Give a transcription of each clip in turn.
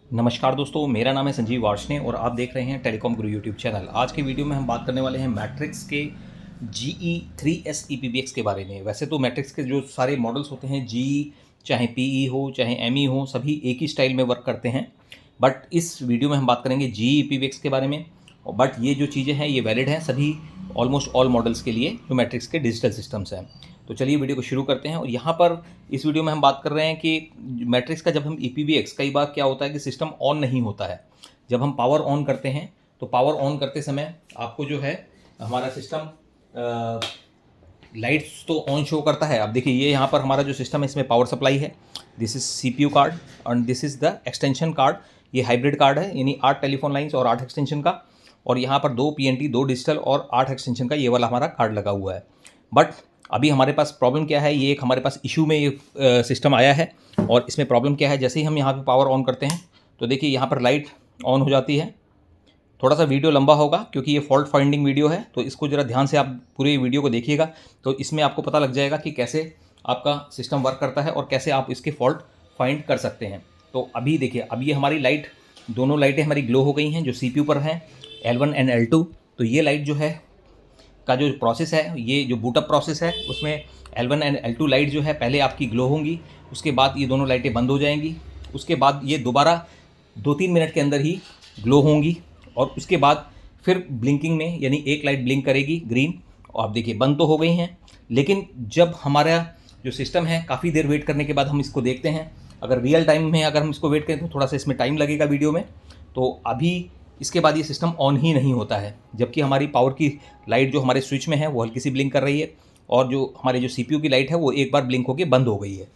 नमस्कार दोस्तों, मेरा नाम है संजीव वार्ष्णे और आप देख रहे हैं टेलीकॉम गुरु यूट्यूब चैनल। आज की वीडियो में हम बात करने वाले हैं मैट्रिक्स के GE3S EPBX के बारे में। वैसे तो मैट्रिक्स के जो सारे मॉडल्स होते हैं, GE चाहे PE हो चाहे ME हो, सभी एक ही स्टाइल में वर्क करते हैं। बट इस वीडियो में हम बात करेंगे GE EPBX के बारे में। बट ये जो चीज़ें हैं ये वैलिड हैं सभी ऑलमोस्ट ऑल मॉडल्स के लिए जो मैट्रिक्स के डिजिटल सिस्टम्स हैं। तो चलिए वीडियो को शुरू करते हैं। और यहाँ पर इस वीडियो में हम बात कर रहे हैं कि मैट्रिक्स का जब हम EPBX, कई बार क्या होता है कि सिस्टम ऑन नहीं होता है। जब हम पावर ऑन करते हैं तो पावर ऑन करते समय आपको जो है हमारा सिस्टम लाइट्स तो ऑन शो करता है। आप देखिए ये यहाँ पर हमारा जो सिस्टम है इसमें पावर सप्लाई है। This is CPU card and this is the extension card. ये हाइब्रिड कार्ड है, यानी 8 टेलीफोन लाइन्स और 8 एक्सटेंशन का। और यहाँ पर 2 PNT, 2 डिजिटल और 8 एक्सटेंशन का ये वाला हमारा कार्ड लगा हुआ है। बट अभी हमारे पास प्रॉब्लम क्या है, ये एक हमारे पास इशू में ये सिस्टम आया है। और इसमें प्रॉब्लम क्या है, जैसे ही हम यहाँ पे पावर ऑन करते हैं तो देखिए यहाँ पर लाइट ऑन हो जाती है। थोड़ा सा वीडियो लंबा होगा क्योंकि ये फॉल्ट फाइंडिंग वीडियो है, तो इसको ज़रा ध्यान से आप पूरे वीडियो को देखिएगा तो इसमें आपको पता लग जाएगा कि कैसे आपका सिस्टम वर्क करता है और कैसे आप इसके फॉल्ट फाइंड कर सकते हैं। तो अभी देखिए, अब ये हमारी लाइट, दोनों लाइटें हमारी ग्लो हो गई हैं जो CPU पर हैं, L1 एंड L2। तो ये लाइट जो है का जो प्रोसेस है, ये जो बूटअप प्रोसेस है, उसमें L1 एंड L2 लाइट जो है पहले आपकी ग्लो होंगी, उसके बाद ये दोनों लाइटें बंद हो जाएंगी, उसके बाद ये दोबारा 2-3 मिनट के अंदर ही ग्लो होंगी और उसके बाद फिर ब्लिंकिंग में, यानी एक लाइट ब्लिंक करेगी ग्रीन। और आप देखिए बंद तो हो गई हैं, लेकिन जब हमारा जो सिस्टम है काफ़ी देर वेट करने के बाद हम इसको देखते हैं, अगर रियल टाइम में अगर हम इसको वेट करें तो थोड़ा सा इसमें टाइम लगेगा वीडियो में। तो अभी इसके बाद ये सिस्टम ऑन ही नहीं होता है, जबकि हमारी पावर की लाइट जो हमारे स्विच में है वो हल्की सी ब्लिंक कर रही है और जो हमारे जो CPU की लाइट है वो एक बार ब्लिंक होकर बंद हो गई है।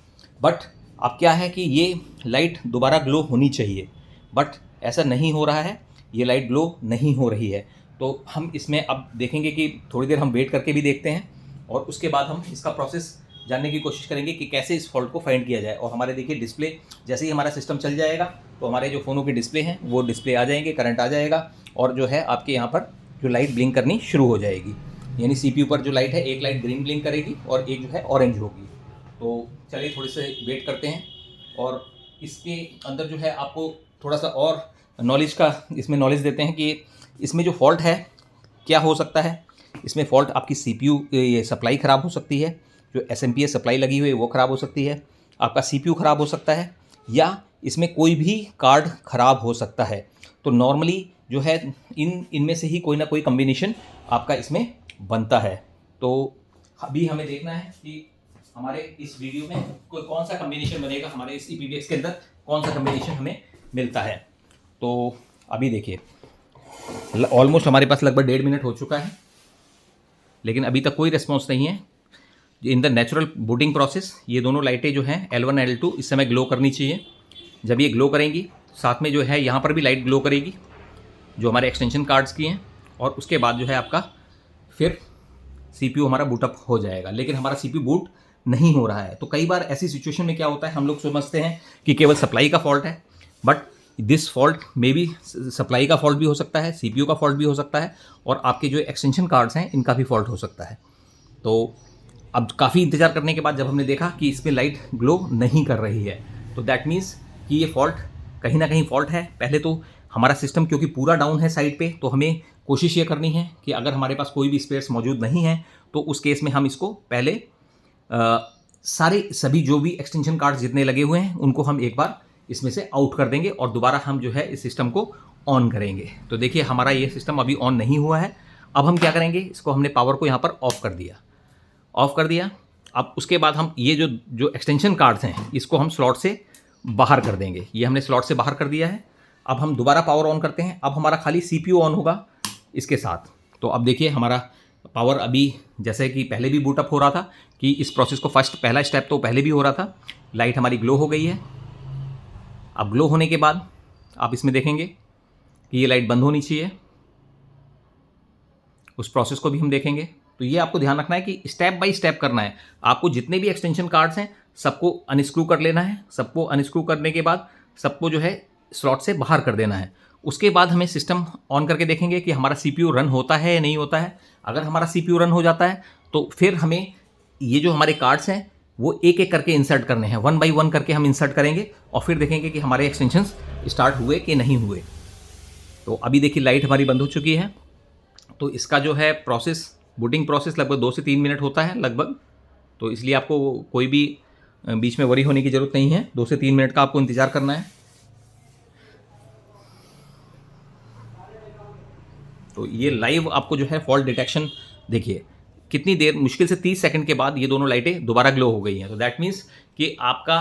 बट अब क्या है कि ये लाइट दोबारा ग्लो होनी चाहिए, बट ऐसा नहीं हो रहा है, ये लाइट ग्लो नहीं हो रही है। तो हम इसमें अब देखेंगे कि थोड़ी देर हम वेट करके भी देखते हैं और उसके बाद हम इसका प्रोसेस जानने की कोशिश करेंगे कि कैसे इस फॉल्ट को फाइंड किया जाए। और हमारे देखिए डिस्प्ले, जैसे ही हमारा सिस्टम चल जाएगा तो हमारे जो फ़ोनों के डिस्प्ले हैं वो डिस्प्ले आ जाएंगे, करंट आ जाएगा और जो है आपके यहाँ पर जो लाइट ब्लिंक करनी शुरू हो जाएगी। यानी CPU पर जो लाइट है, एक लाइट ग्रीन ब्लिंक करेगी और एक जो है ऑरेंज होगी। तो चलिए थोड़ी से वेट करते हैं और इसके अंदर जो है आपको थोड़ा सा और नॉलेज का इसमें नॉलेज देते हैं कि इसमें जो फॉल्ट है क्या हो सकता है। इसमें फॉल्ट आपकी CPU ये सप्लाई ख़राब हो सकती है, जो SMPS सप्लाई लगी हुई है वो ख़राब हो सकती है, आपका CPU ख़राब हो सकता है, या इसमें कोई भी कार्ड ख़राब हो सकता है। तो नॉर्मली जो है इनमें से ही कोई ना कोई कम्बिनेशन आपका इसमें बनता है। तो अभी हमें देखना है कि हमारे इस वीडियो में कोई कौन सा कम्बिनेशन बनेगा, हमारे इस EPBX के अंदर कौन सा कम्बिनेशन हमें मिलता है। तो अभी देखिए ऑलमोस्ट हमारे पास लगभग 1.5 मिनट हो चुका है, लेकिन अभी तक कोई रिस्पॉन्स नहीं है। In the natural booting process ये दोनों लाइटें जो हैं L1 L2 इस समय ग्लो करनी चाहिए। जब ये ग्लो करेंगी, साथ में जो है यहाँ पर भी लाइट ग्लो करेगी जो हमारे एक्सटेंशन कार्ड्स की हैं, और उसके बाद जो है आपका फिर CPU हमारा बूटअप हो जाएगा। लेकिन हमारा CPU बूट नहीं हो रहा है। तो कई बार ऐसी सिचुएशन में क्या होता है, हम लोग समझते हैं कि केवल सप्लाई का फॉल्ट है, but this fault may be supply का फॉल्ट भी हो सकता है, CPU का फॉल्ट भी हो सकता है, और आपके जो एक्सटेंशन कार्ड्स हैं इनका भी फॉल्ट हो सकता है। तो अब काफ़ी इंतज़ार करने के बाद जब हमने देखा कि इसमें लाइट ग्लो नहीं कर रही है, तो दैट मीन्स कि ये फॉल्ट कहीं ना कहीं फॉल्ट है। पहले तो हमारा सिस्टम क्योंकि पूरा डाउन है साइड पे, तो हमें कोशिश ये करनी है कि अगर हमारे पास कोई भी स्पेयर्स मौजूद नहीं है तो उस केस में हम इसको पहले सभी जो भी एक्सटेंशन कार्ड्स जितने लगे हुए हैं उनको हम एक बार इसमें से आउट कर देंगे और दोबारा हम जो है इस सिस्टम को ऑन करेंगे। तो देखिए हमारा ये सिस्टम अभी ऑन नहीं हुआ है। अब हम क्या करेंगे, इसको हमने पावर को यहाँ पर ऑफ कर दिया। अब उसके बाद हम ये जो एक्सटेंशन कार्ड्स हैं इसको हम स्लॉट से बाहर कर देंगे। ये हमने स्लॉट से बाहर कर दिया है। अब हम दोबारा पावर ऑन करते हैं। अब हमारा खाली CPU ऑन होगा इसके साथ। तो अब देखिए हमारा पावर अभी जैसे कि पहले भी बूटअप हो रहा था कि इस प्रोसेस को पहला स्टेप तो पहले भी हो रहा था। लाइट हमारी ग्लो हो गई है। अब ग्लो होने के बाद आप इसमें देखेंगे कि ये लाइट बंद होनी चाहिए, उस प्रोसेस को भी हम देखेंगे। तो ये आपको ध्यान रखना है कि स्टेप बाय स्टेप करना है। आपको जितने भी एक्सटेंशन कार्ड्स हैं सबको अनस्क्रू कर लेना है। सबको अनस्क्रू करने के बाद सबको जो है स्लॉट से बाहर कर देना है। उसके बाद हमें सिस्टम ऑन करके देखेंगे कि हमारा CPU रन होता है या नहीं होता है। अगर हमारा CPU रन हो जाता है तो फिर हमें ये जो हमारे कार्ड्स हैं वो एक एक करके इंसर्ट करने हैं, 1 बाई 1 करके हम इंसर्ट करेंगे और फिर देखेंगे कि हमारे एक्सटेंशंस स्टार्ट हुए कि नहीं हुए। तो अभी देखिए लाइट हमारी बंद हो चुकी है। तो इसका जो है प्रोसेस, बूटिंग प्रोसेस लगभग 2 से 3 मिनट होता है लगभग। तो इसलिए आपको कोई भी बीच में वरी होने की ज़रूरत नहीं है, 2 से 3 मिनट का आपको इंतज़ार करना है। तो ये लाइव आपको जो है फॉल्ट डिटेक्शन देखिए कितनी देर, मुश्किल से 30 सेकंड के बाद ये दोनों लाइटें दोबारा ग्लो हो गई हैं। तो दैट मीन्स कि आपका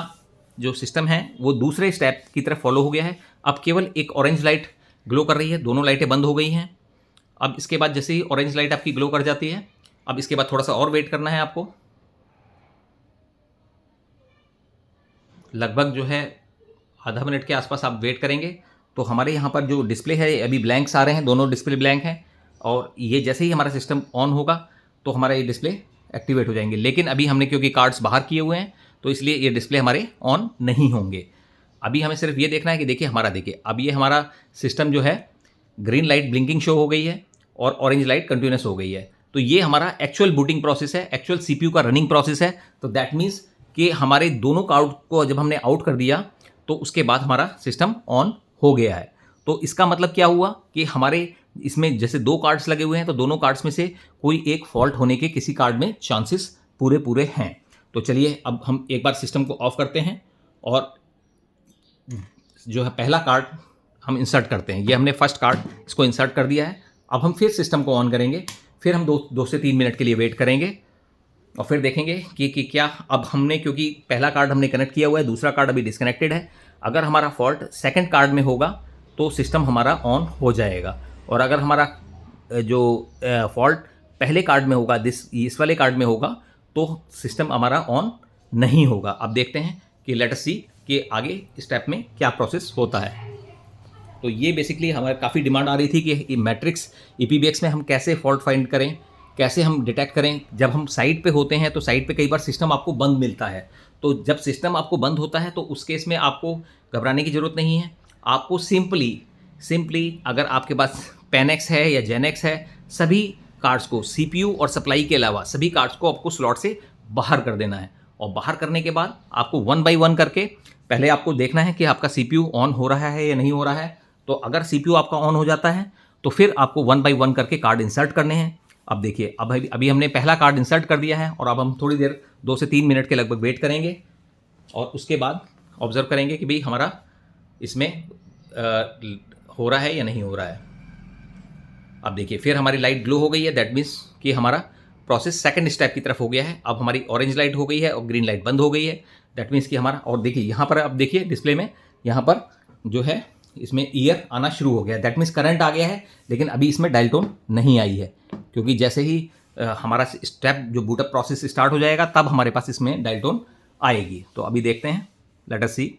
जो सिस्टम है वो दूसरे स्टेप की तरफ फॉलो हो गया है। अब केवल एक ऑरेंज लाइट ग्लो कर रही है, दोनों लाइटें बंद हो गई हैं। अब इसके बाद जैसे ही ऑरेंज लाइट आपकी ग्लो कर जाती है, अब इसके बाद थोड़ा सा और वेट करना है आपको, लगभग जो है आधा मिनट के आसपास आप वेट करेंगे। तो हमारे यहाँ पर जो डिस्प्ले है अभी ब्लैंक्स आ रहे हैं, दोनों डिस्प्ले ब्लैंक हैं और ये जैसे ही हमारा सिस्टम ऑन होगा तो हमारा ये डिस्प्ले एक्टिवेट हो जाएंगे। लेकिन अभी हमने क्योंकि कार्ड्स बाहर किए हुए हैं तो इसलिए ये डिस्प्ले हमारे ऑन नहीं होंगे। अभी हमें सिर्फ ये देखना है कि देखिए हमारा, देखिए अब ये हमारा सिस्टम जो है ग्रीन लाइट ब्लिंकिंग शो हो गई है और ऑरेंज लाइट कंटिन्यूस हो गई है। तो ये हमारा एक्चुअल बूटिंग प्रोसेस है, एक्चुअल सीपीयू का रनिंग प्रोसेस है। तो दैट मीन्स कि हमारे दोनों कार्ड को जब हमने आउट कर दिया तो उसके बाद हमारा सिस्टम ऑन हो गया है। तो इसका मतलब क्या हुआ कि हमारे इसमें जैसे 2 कार्ड्स लगे हुए हैं तो दोनों कार्ड्स में से कोई एक फॉल्ट होने के किसी कार्ड में चांसेस पूरे पूरे हैं। तो चलिए अब हम एक बार सिस्टम को ऑफ करते हैं और जो है पहला कार्ड हम इंसर्ट करते हैं। ये हमने फर्स्ट कार्ड इसको इंसर्ट कर दिया है। अब हम फिर सिस्टम को ऑन करेंगे, फिर हम 2 से 3 मिनट के लिए वेट करेंगे और फिर देखेंगे कि क्या अब हमने, क्योंकि पहला कार्ड हमने कनेक्ट किया हुआ है, दूसरा कार्ड अभी डिस्कनेक्टेड है। अगर हमारा फॉल्ट सेकंड कार्ड में होगा तो सिस्टम हमारा ऑन हो जाएगा और अगर हमारा जो फॉल्ट पहले कार्ड में होगा, इस वाले कार्ड में होगा, तो सिस्टम हमारा ऑन नहीं होगा। अब देखते हैं कि लेट अस सी कि आगे स्टेप में क्या प्रोसेस होता है। तो ये बेसिकली हमारे काफ़ी डिमांड आ रही थी कि मैट्रिक्स EPBX में हम कैसे फॉल्ट फाइंड करें, कैसे हम डिटेक्ट करें। जब हम साइट पे होते हैं तो साइट पे कई बार सिस्टम आपको बंद मिलता है। तो जब सिस्टम आपको बंद होता है तो उस केस में आपको घबराने की ज़रूरत नहीं है। आपको सिंपली अगर आपके पास पेनेक्स है या जेनेक्स है, सभी कार्ड्स को CPU और सप्लाई के अलावा सभी कार्ड्स को आपको स्लॉट से बाहर कर देना है। और बाहर करने के बाद आपको 1 बाई 1 करके पहले आपको देखना है कि आपका CPU ऑन हो रहा है या नहीं हो रहा है। तो अगर CPU आपका ऑन हो जाता है तो फिर आपको 1 बाई 1 करके कार्ड इंसर्ट करने हैं। अब देखिए अभी हमने पहला कार्ड इंसर्ट कर दिया है और अब हम थोड़ी देर 2 से 3 मिनट के लगभग वेट करेंगे और उसके बाद ऑब्जर्व करेंगे कि भाई हमारा इसमें हो रहा है या नहीं हो रहा है। अब देखिए फिर हमारी लाइट ग्लो हो गई है, दैट मीन्स कि हमारा प्रोसेस सेकंड स्टेप की तरफ हो गया है। अब हमारी ऑरेंज लाइट हो गई है और ग्रीन लाइट बंद हो गई है, दैट मीन्स कि हमारा, और देखिए यहाँ पर अब देखिए डिस्प्ले में यहाँ पर जो है इसमें ईयर आना शुरू हो गया है, दैट मीन्स करंट आ गया है। लेकिन अभी इसमें डायल टोन नहीं आई है क्योंकि जैसे ही हमारा स्टेप जो बूटअप प्रोसेस स्टार्ट हो जाएगा तब हमारे पास इसमें डायल टोन आएगी। तो अभी देखते हैं, लेट अस सी।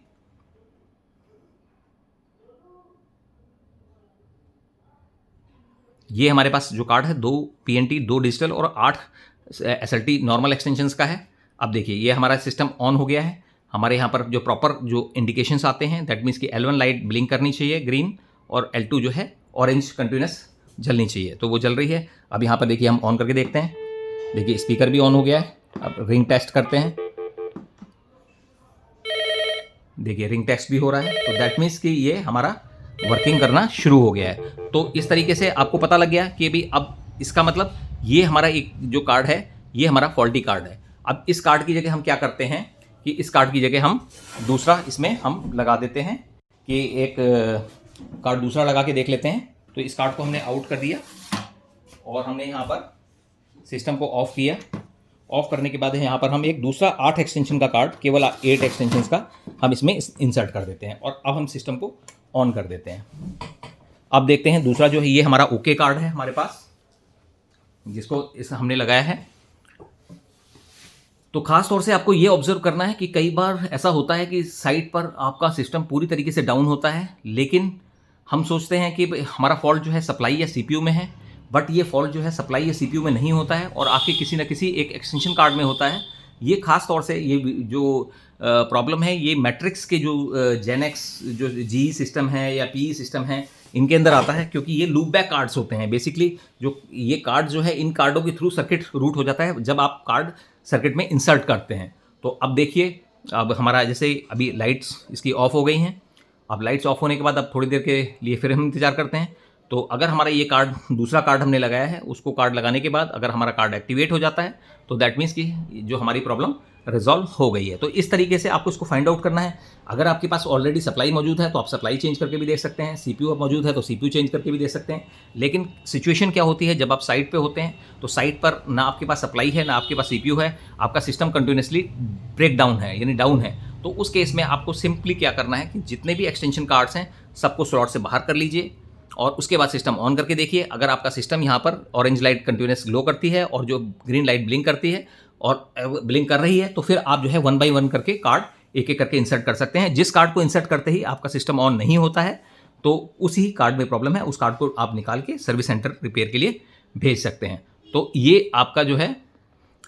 ये हमारे पास जो कार्ड है 2 PNT 2 डिजिटल और 8 SLT नॉर्मल एक्सटेंशंस का है। अब देखिए ये हमारा सिस्टम ऑन हो गया है। हमारे यहाँ पर जो प्रॉपर जो इंडिकेशंस आते हैं, दैट मीन्स कि L1 लाइट ब्लिंक करनी चाहिए ग्रीन और L2 जो है ऑरेंज कंटिन्यूस जलनी चाहिए, तो वो जल रही है। अब यहाँ पर देखिए हम ऑन करके देखते हैं, देखिए स्पीकर भी ऑन हो गया है। अब रिंग टेस्ट करते हैं, देखिए रिंग टेस्ट भी हो रहा है। तो दैट मीन्स कि ये हमारा वर्किंग करना शुरू हो गया है। तो इस तरीके से आपको पता लग गया कि भी अब इसका मतलब ये हमारा एक जो कार्ड है ये हमारा फॉल्टी कार्ड है। अब इस कार्ड की जगह हम क्या करते हैं कि इस कार्ड की जगह हम दूसरा इसमें हम लगा देते हैं कि एक कार्ड दूसरा लगा के देख लेते हैं। तो इस कार्ड को हमने आउट कर दिया और हमने यहाँ पर सिस्टम को ऑफ किया। ऑफ करने के बाद यहाँ पर हम एक दूसरा 8 एक्सटेंशन का कार्ड, केवल 8 एक्सटेंशंस का हम इसमें इंसर्ट कर देते हैं और अब हम सिस्टम को ऑन कर देते हैं। अब देखते हैं दूसरा जो है ये हमारा ओके कार्ड है हमारे पास, जिसको इस हमने लगाया है। तो खास तौर से आपको ये ऑब्जर्व करना है कि कई बार ऐसा होता है कि साइट पर आपका सिस्टम पूरी तरीके से डाउन होता है, लेकिन हम सोचते हैं कि हमारा फॉल्ट जो है सप्लाई या CPU में है, बट ये फॉल्ट जो है सप्लाई या CPU में नहीं होता है और आपके किसी न किसी एक एक्सटेंशन कार्ड में होता है। ये खास तौर से ये जो प्रॉब्लम है ये मैट्रिक्स के जो जेनेक्स जो GE सिस्टम है या PE सिस्टम है इनके अंदर आता है, क्योंकि ये लूप बैक कार्ड्स होते हैं। बेसिकली जो ये कार्ड जो है इन कार्डों के थ्रू सर्किट रूट हो जाता है जब आप कार्ड सर्किट में इंसर्ट करते हैं। तो अब देखिए, अब हमारा जैसे अभी लाइट्स इसकी ऑफ हो गई हैं। अब लाइट्स ऑफ होने के बाद अब थोड़ी देर के लिए फिर हम इंतज़ार करते हैं। तो अगर हमारा ये कार्ड, दूसरा कार्ड हमने लगाया है, उसको कार्ड लगाने के बाद अगर हमारा कार्ड एक्टिवेट हो जाता है तो दैट मीन्स कि जो हमारी प्रॉब्लम रिजॉल्व हो गई है। तो इस तरीके से आपको इसको फाइंड आउट करना है। अगर आपके पास ऑलरेडी सप्लाई मौजूद है तो आप सप्लाई चेंज करके भी देख सकते हैं, सीपीयू मौजूद है तो सीपीयू चेंज करके भी दे सकते हैं। लेकिन सिचुएशन क्या होती है, जब आप साइट पे होते हैं तो साइट पर ना आपके पास सप्लाई है ना आपके पास सीपीयू है, आपका सिस्टम कंटिन्यूसली ब्रेक डाउन है, यानी डाउन है। तो उस केस में आपको सिंपली क्या करना है कि जितने भी एक्सटेंशन कार्ड्स हैं सबको स्लॉट से बाहर कर लीजिए और उसके बाद सिस्टम ऑन करके देखिए। अगर आपका सिस्टम यहाँ पर ऑरेंज लाइट कंटिन्यूस ग्लो करती है और जो ग्रीन लाइट ब्लिंक करती है और ब्लिंक कर रही है, तो फिर आप जो है 1 बाय 1 करके कार्ड एक एक करके इंसर्ट कर सकते हैं। जिस कार्ड को इंसर्ट करते ही आपका सिस्टम ऑन नहीं होता है तो उसी कार्ड में प्रॉब्लम है, उस कार्ड को आप निकाल के सर्विस सेंटर रिपेयर के लिए भेज सकते हैं। तो ये आपका जो है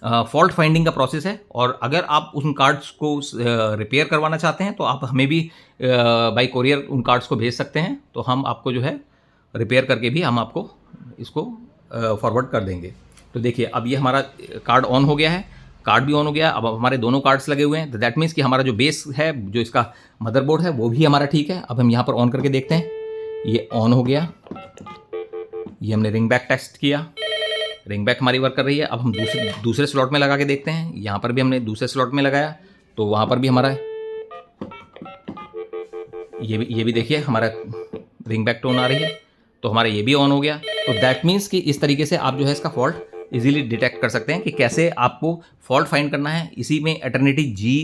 फॉल्ट फाइंडिंग का प्रोसेस है। और अगर आप उन कार्ड्स को रिपेयर करवाना चाहते हैं तो आप हमें भी बाई कोरियर उन कार्ड्स को भेज सकते हैं, तो हम आपको जो है रिपेयर करके भी हम आपको इसको फॉरवर्ड कर देंगे। तो देखिए, अब ये हमारा कार्ड ऑन हो गया है, कार्ड भी ऑन हो गया। अब हमारे दोनों कार्ड्स लगे हुए हैं, तो दैट मीन्स कि हमारा जो बेस है, जो इसका मदरबोर्ड है, वो भी हमारा ठीक है। अब हम यहाँ पर ऑन करके देखते हैं, ये ऑन हो गया। ये हमने रिंग बैक टेस्ट किया, रिंग बैक हमारी वर्क कर रही है। अब हम दूसरे स्लॉट में लगा के देखते हैं। यहाँ पर भी हमने दूसरे स्लॉट में लगाया तो वहाँ पर भी हमारा ये भी देखिए हमारा रिंग बैक टोन आ रही है, तो हमारा ये भी ऑन हो गया। तो दैट मीन्स कि इस तरीके से आप जो है इसका फॉल्ट इजीली डिटेक्ट कर सकते हैं कि कैसे आपको फॉल्ट फाइंड करना है। इसी में एटर्निटी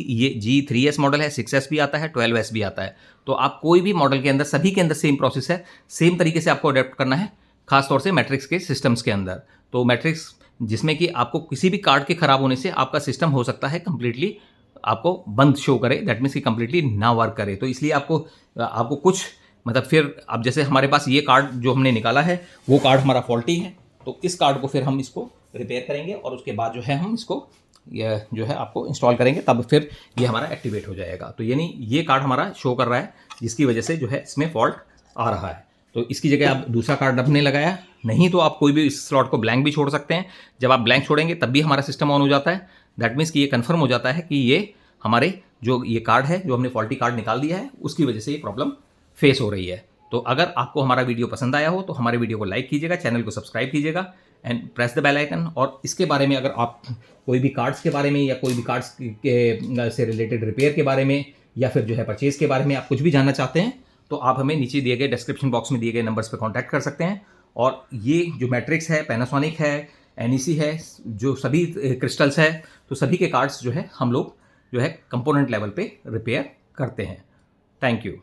ये G3S मॉडल है, 6S भी आता है, 12S भी आता है। तो आप कोई भी मॉडल के अंदर, सभी के अंदर सेम प्रोसेस है, सेम तरीके से आपको अडेप्ट करना है, खासतौर से मैट्रिक्स के सिस्टम्स के अंदर। तो मैट्रिक्स जिसमें कि आपको किसी भी कार्ड के खराब होने से आपका सिस्टम हो सकता है कंप्लीटली आपको बंद शो करे, दैट मीन्स कि कंप्लीटली ना वर्क करे। तो इसलिए आपको कुछ मतलब फिर अब जैसे हमारे पास ये कार्ड जो हमने निकाला है वो कार्ड हमारा फॉल्टी है, तो इस कार्ड को फिर हम इसको रिपेयर करेंगे और उसके बाद जो है हम इसको ये जो है आपको इंस्टॉल करेंगे, तब फिर ये हमारा एक्टिवेट हो जाएगा। तो यानी ये कार्ड हमारा शो कर रहा है जिसकी वजह से जो है इसमें फॉल्ट आ रहा है। तो इसकी जगह आप दूसरा कार्ड आपने लगाया, नहीं तो आप कोई भी इस स्लॉट को ब्लैंक भी छोड़ सकते हैं। जब आप ब्लैंक छोड़ेंगे तब भी हमारा सिस्टम ऑन हो जाता है। दैट मीन्स कि ये कन्फर्म हो जाता है कि ये हमारे जो ये कार्ड है, जो हमने फॉल्टी कार्ड निकाल दिया है, उसकी वजह से ये प्रॉब्लम फेस हो रही है। तो अगर आपको हमारा वीडियो पसंद आया हो तो हमारे वीडियो को लाइक कीजिएगा, चैनल को सब्सक्राइब कीजिएगा and press the bell icon. और इसके बारे में अगर आप कोई भी कार्ड्स के बारे में या कोई भी कार्ड्स के से रिलेटेड रिपेयर के बारे में या फिर जो है परचेज़ के बारे में आप कुछ भी जानना चाहते हैं तो आप हमें नीचे दिए गए डिस्क्रिप्शन बॉक्स में दिए गए नंबर्स पर कॉन्टैक्ट कर सकते हैं। और ये जो मैट्रिक्स है, पैनासोनिक है, NEC है, जो सभी क्रिस्टल्स है, तो सभी के कार्ड्स जो है हम लोग जो है कंपोनेंट लेवल पे रिपेयर करते हैं। Thank you.